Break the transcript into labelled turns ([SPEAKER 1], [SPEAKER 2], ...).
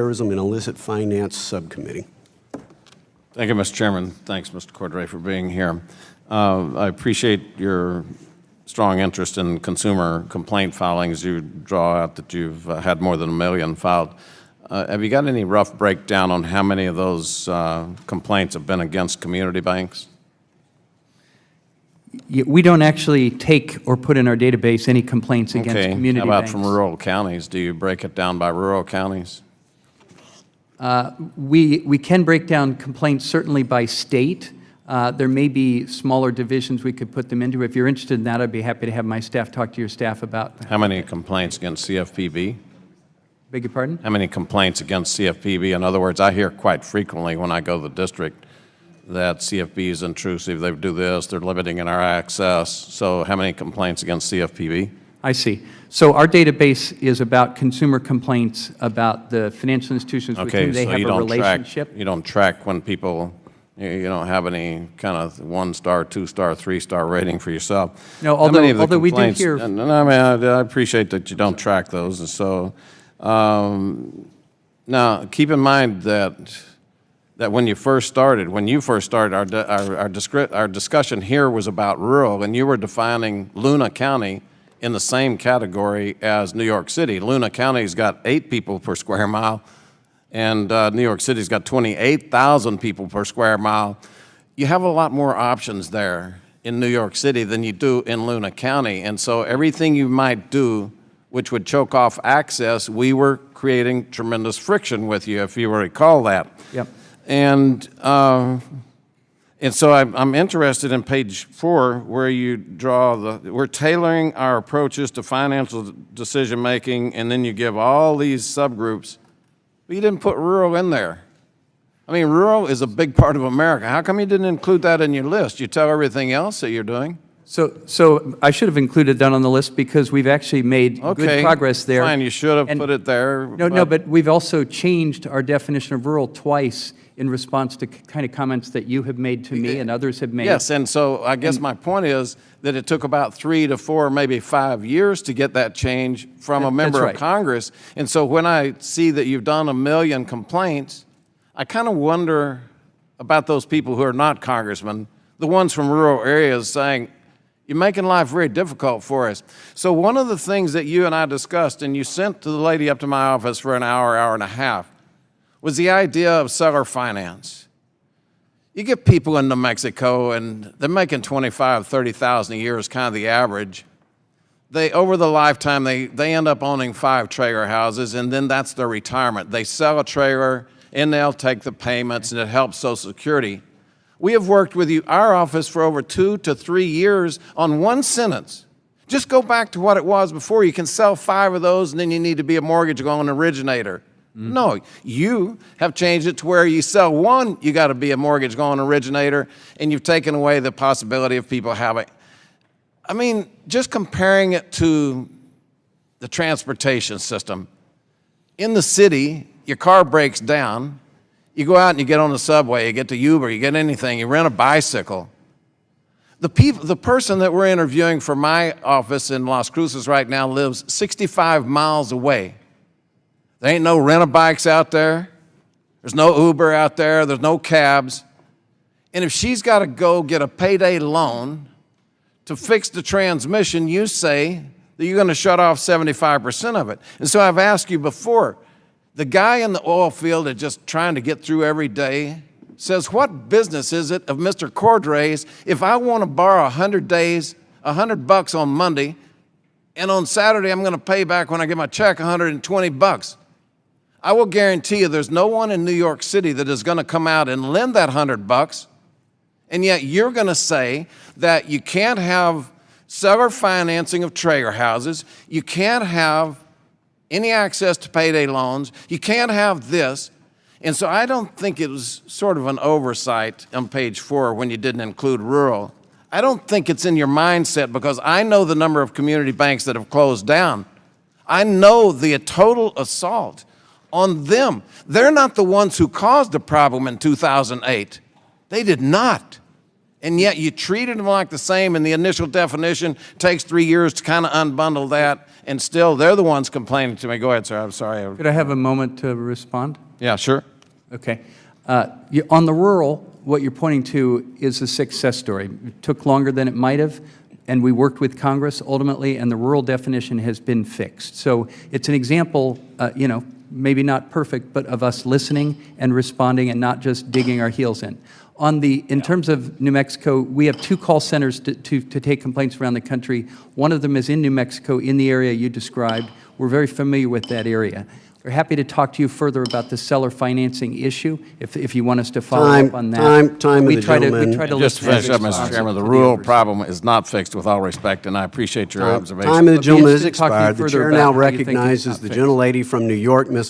[SPEAKER 1] Terrorism and Illicit Finance Subcommittee.
[SPEAKER 2] Thank you, Mr. Chairman. Thanks, Mr. Cordray, for being here. I appreciate your strong interest in consumer complaint filings. You draw out that you've had more than 1 million filed. Have you got any rough breakdown on how many of those complaints have been against community banks?
[SPEAKER 3] We don't actually take or put in our database any complaints against community banks.
[SPEAKER 2] How about from rural counties? Do you break it down by rural counties?
[SPEAKER 3] We can break down complaints certainly by state. There may be smaller divisions we could put them into. If you're interested in that, I'd be happy to have my staff talk to your staff about.
[SPEAKER 2] How many complaints against CFPB?
[SPEAKER 3] Beg your pardon?
[SPEAKER 2] How many complaints against CFPB? In other words, I hear quite frequently when I go to the district that CFPB is intrusive, they do this, they're limiting in our access. So how many complaints against CFPB?
[SPEAKER 3] I see. So our database is about consumer complaints about the financial institutions with whom they have a relationship.
[SPEAKER 2] You don't track when people, you don't have any kind of 1-star, 2-star, 3-star rating for yourself.
[SPEAKER 3] No, although we do hear.
[SPEAKER 2] No, I mean, I appreciate that you don't track those. And so now keep in mind that when you first started, our discussion here was about rural, and you were defining Luna County in the same category as New York City. Luna County's got 8 people per square mile, and New York City's got 28,000 people per square mile. You have a lot more options there in New York City than you do in Luna County, and so everything you might do which would choke off access, we were creating tremendous friction with you, if you recall that.
[SPEAKER 3] Yep.
[SPEAKER 2] And so I'm interested in page 4 where you draw we're tailoring our approaches to financial decision making, and then you give all these subgroups, but you didn't put rural in there. I mean, rural is a big part of America. How come you didn't include that in your list? You tell everything else that you're doing.
[SPEAKER 3] So I should have included that on the list because we've actually made good progress there.
[SPEAKER 2] Fine, you should have put it there.
[SPEAKER 3] No, but we've also changed our definition of rural twice in response to kind of comments that you have made to me and others have made.
[SPEAKER 2] Yes, and so I guess my point is that it took about 3 to 4, maybe 5 years to get that change from a member of Congress. And so when I see that you've done 1 million complaints, I kind of wonder about those people who are not congressmen, the ones from rural areas saying, you're making life very difficult for us. So one of the things that you and I discussed, and you sent to the lady up to my office for an hour, hour and a half, was the idea of seller finance. You get people in New Mexico, and they're making $25,000, $30,000 a year is kind of the average. Over the lifetime, they end up owning 5 trailer houses, and then that's their retirement. They sell a trailer, and they'll take the payments, and it helps Social Security. We have worked with our office for over 2 to 3 years on one sentence. Just go back to what it was before. You can sell 5 of those, and then you need to be a mortgage loan originator. No, you have changed it to where you sell 1, you got to be a mortgage loan originator, and you've taken away the possibility of people having. I mean, just comparing it to the transportation system. In the city, your car breaks down. You go out and you get on the subway, you get to Uber, you get anything, you rent a bicycle. The person that we're interviewing for my office in Las Cruces right now lives 65 miles away. There ain't no rent-a-bikes out there. There's no Uber out there. There's no cabs. And if she's got to go get a payday loan to fix the transmission, you say that you're going to shut off 75% of it. And so I've asked you before, the guy in the oil field that's just trying to get through every day says, what business is it of Mr. Cordray's if I want to borrow 100 days, $100 on Monday, and on Saturday I'm going to pay back when I get my check $120? I will guarantee you there's no one in New York City that is going to come out and lend that $100, and yet you're going to say that you can't have seller financing of trailer houses, you can't have any access to payday loans, you can't have this. And so I don't think it was sort of an oversight on page 4 when you didn't include rural. I don't think it's in your mindset because I know the number of community banks that have closed down. I know the total assault on them. They're not the ones who caused the problem in 2008. They did not. And yet you treated them like the same, and the initial definition takes 3 years to kind of unbundle that, and still they're the ones complaining to me. Go ahead, sir. I'm sorry.
[SPEAKER 3] Could I have a moment to respond?
[SPEAKER 2] Yeah, sure.
[SPEAKER 3] Okay. On the rural, what you're pointing to is a success story. It took longer than it might have, and we worked with Congress ultimately, and the rural definition has been fixed. So it's an example, maybe not perfect, but of us listening and responding and not just digging our heels in. In terms of New Mexico, we have 2 call centers to take complaints around the country. One of them is in New Mexico, in the area you described. We're very familiar with that area. We're happy to talk to you further about the seller financing issue, if you want us to follow up on that.
[SPEAKER 1] Time of the gentleman.
[SPEAKER 3] We try to
[SPEAKER 2] Just to finish up, Mr.
[SPEAKER 3] responsive
[SPEAKER 2] Chairman, the
[SPEAKER 3] to
[SPEAKER 2] rural
[SPEAKER 3] oversight.
[SPEAKER 2] problem is not fixed, with all respect, and I appreciate your observation.
[SPEAKER 1] Time of the
[SPEAKER 3] I'd be
[SPEAKER 1] gentleman is
[SPEAKER 3] interested in talking
[SPEAKER 1] expired. The
[SPEAKER 3] further
[SPEAKER 1] chair
[SPEAKER 3] about
[SPEAKER 1] now
[SPEAKER 3] how you think it's
[SPEAKER 1] recognizes
[SPEAKER 3] not
[SPEAKER 1] the
[SPEAKER 3] fixed.
[SPEAKER 1] gentlelady from New York, Ms.